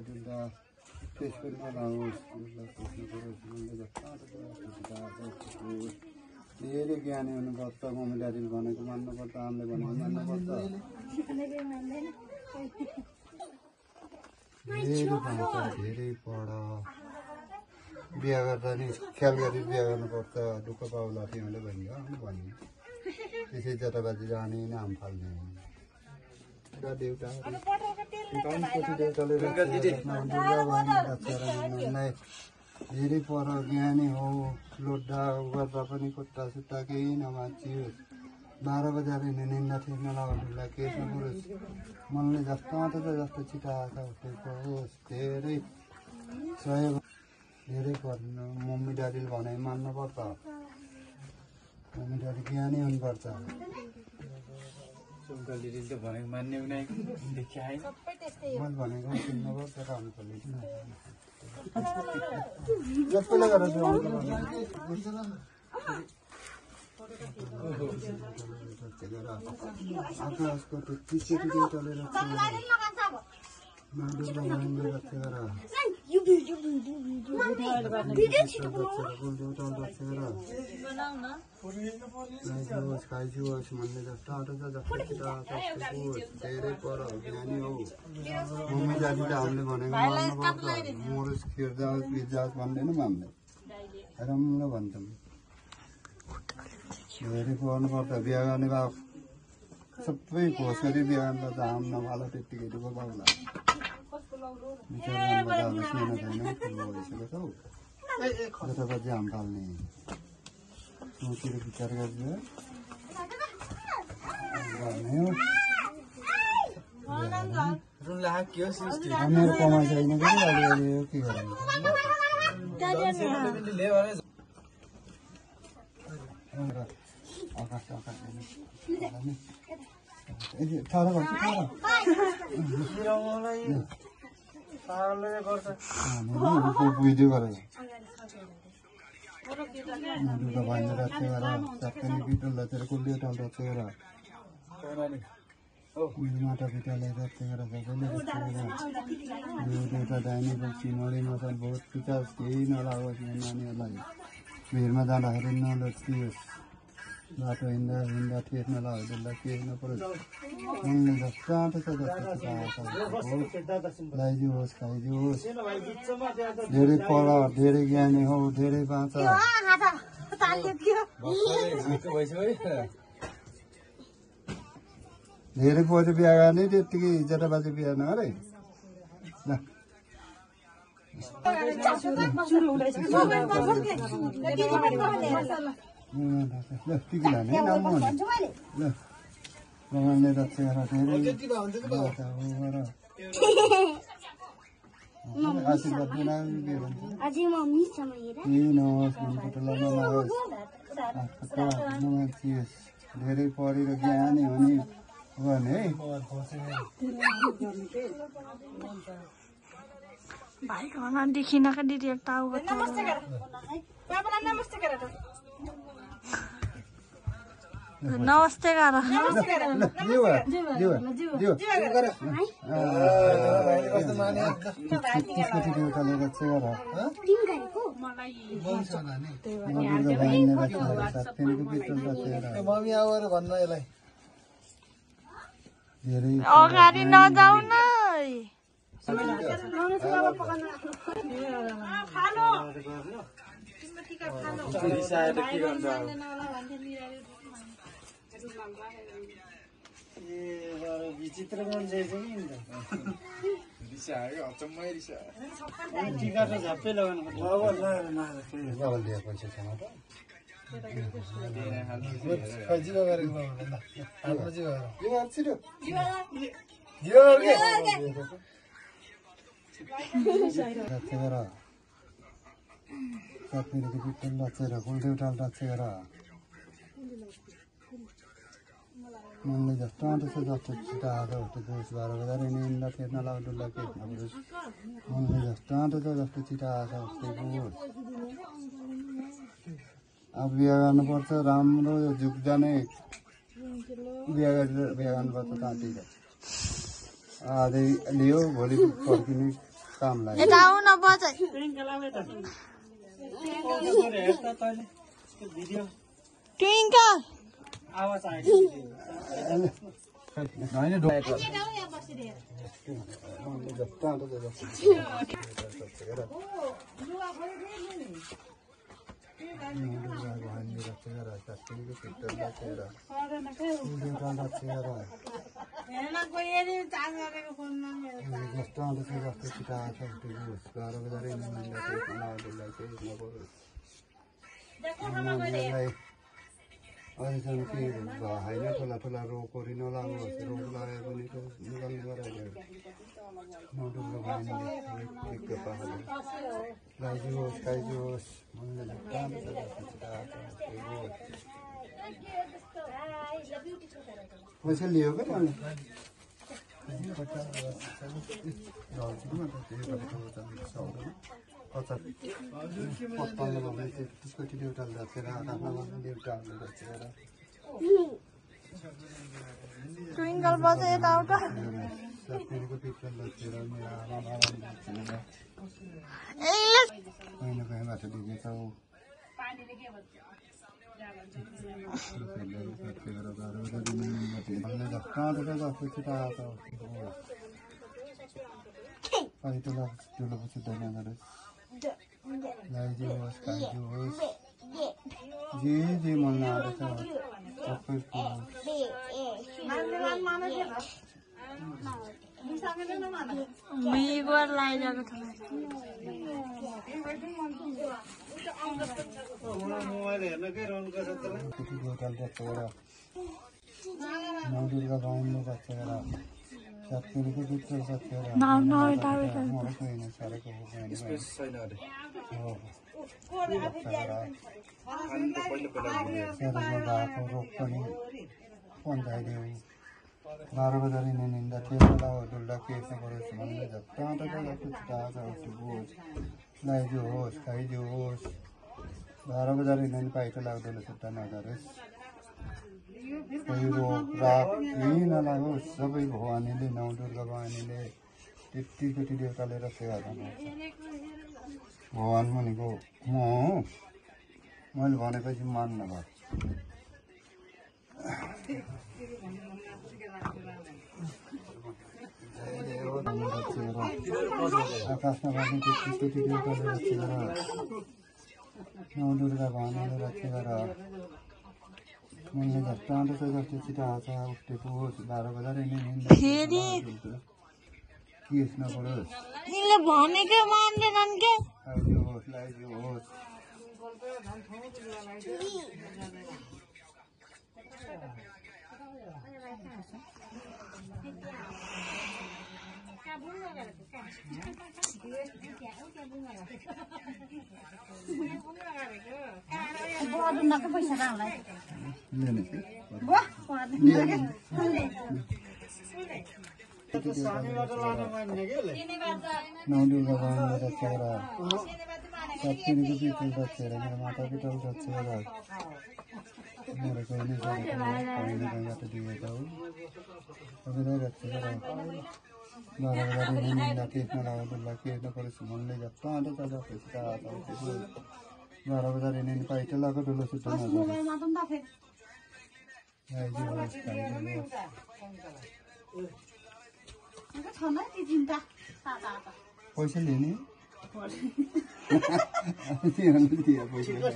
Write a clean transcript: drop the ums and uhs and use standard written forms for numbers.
दुल्दा त्यसको नलाओस् धेरै ज्ञानी हुनुपर्छ मम्मी ड्याडीले भनेको मान्नुपर्छ आमाले भनेको मान्नुपर्छ धेरै पढ बिहा गर्दा नि ख्याल गरी बिहा गर्नुपर्छ दुःख पाउला तिमीले भनियो भन्यो त्यसै जताबाजी जाने नाम फाल्ने धेरै पर ज्ञानी हो लोड्डा गर्दा पनि खुट्टा सुट्टा केही नमाचियोस् 12 बजार निन्दा थिएन लाउनुला केही पुरुष मनले जस्तो आँटा जस्तो छिटा आएको उसले होस् धेरै सहयोग धेरै पर्नु मम्मी ड्याडीले भने मान्नुपर्छ मम्मी ड्याडी ज्ञानी हुनुपर्छ सुन्तलीले त भनेको मान्ने उनी देखिए मैले भनेको सुन्नुपर्छ र अङ्कलले जसले गरेर आकाशको त्यतिसरी चलेर खाइजुस् भन्ने जस्तो आँटो छ जस्तो धेरै पर ज्ञानी हौ मम्मी ड्याडी त हामीले भनेको मान्नुपर्छ मोरस खिर्जाओस् बिर्जाओस् भन्दैन मान्दैन राम्रो भन्छौँ धेरै पढ्नुपर्छ बिहा गर्ने भए सबै घोष गरी बिहा गर्दा त हाम नभाला त्यत्तिकै दुःख पाउला विचार गर्नु सानो छैन ठुलो भइसकेको छौ जताबाजी हाम फाल्ने सोचेर विचार गर्छु मेरो कमाइ छैन कि अलिअलि यो के गर्नु आकाश टाढो गर्छु भिडियो गरेर दुःख भाइले राखेर सबैले पिटल राखेर कुल्ली टाल राखेर माटा पिटाले राखेर सबैले एउटा डाइनी बस्ती मरि मसाल बहुत पिटास केही नलागोस् नानीहरूलाई भिडमा जाँदाखेरि नलट्टियोस् बाटो हिँड्दा ठेस नलागोस् त्यसलाई केही नपरोस् उनले जस्तो आँटो छ जस्तो लाइदियोस् खाइदियोस् धेरै पढ धेरै ज्ञानी हौ धेरै बाँच धेरै पछि बिहा गर्ने त्यत्तिकै जताबाजी बिहा नगरे ल टिकी लाने ल भगवानले रक्षा आशीर्वाद नमाचियोस् धेरै पढेर ज्ञानी हुने भने भाइ घरमा देखिन का दिदी टाउ नमस्ते गर बाबालाई नमस्ते गर नमस्ते गर अगाडि नजाऊ न विचित्र मान्छे छ नि रिसायो अचम्मै रिसायो टिका त झप्पै लगाउनु पर्छ मनले जस्तो आँटो छ जस्तो छिटा आएको जस्तो गोस 12 बजार हिँड्दा फेर्न लाउ डुल्ला के मनले जस्तो आँटो छ जस्तो छिटा आएको जस्तै गोस अब बिहा गर्नुपर्छ राम्रो झुक जाने बिहा गरेर बिहा गर्नुपर्छ ताँती आजै लियो भोलि फर्किने कामलाई यता आऊ न बजाइ ट्विङ्कल आवाज आयो अहिलेसम्म के होइन ठुला ठुला रोगहरू नलागोस् रोग लाग्यो भने त निकाल्नु गराइदियो लगाइदियोस् खाइदियोस् पैसा लियो क्या मैले त्यसको टिउटाल राखेर आफ्ना टिउटालले राखेर ट्विङ्कल बजाइ यता आऊ त साथीको पिक्चर राखेर मेरो आमा कहीँ न कहीँबाट देखेछौ ठुलो पछि धन्य लगाइदियोस् खाइदियोस् जे मन लागेको छ सबै बिगोर लगाइदिएको छ मोबाइल हेर्नकै रहनु पर्छ नौदुर्गा गाउँले राखेर साथीको पिक्चर राखेर रोग पनि पन्धाइदियो 12 बजे निंदा ठेला डुल्ला केस नगरोस् भन्ने झट्टा होस् लगाइदियोस् खाइदियोस् 12 बजे निन्दा पाइट लाग्दैन छुट्टा नगरोस् कोही रोग रात केही नलागोस् सबै भवानीले नौ दुर्गा भवानीले त्यति देवताले र सेवा गर्नुहुन्छ भगवान भनेको म हो मैले भनेपछि मान्नु भयो आकाशमा बस्ने त्यति देवताले रक्षेर नौ दुर्गा भवानीले रक्षेर मैले झट्टा जस्तो छिटो आउँछ उठेको 12 बजे नै फेरि केस नगरोस् तिमीले भनेकै मान्दैनन् के खाइदियोस् लगाइदियोस् नौदुर्गा भवानी रक्षेर साथीको पितल रक्षेर मेरो माता पितल रक्षेर मेरो कहिले कहीँबाट दिएका हो सबैलाई रक्षेर 12 बजे निंदा केस नलागो केस नगरोस् मनले झट्टा 12 बजे निंदा पाइट लाग्यो डुलो सुत्ता पैसा लिने पैसा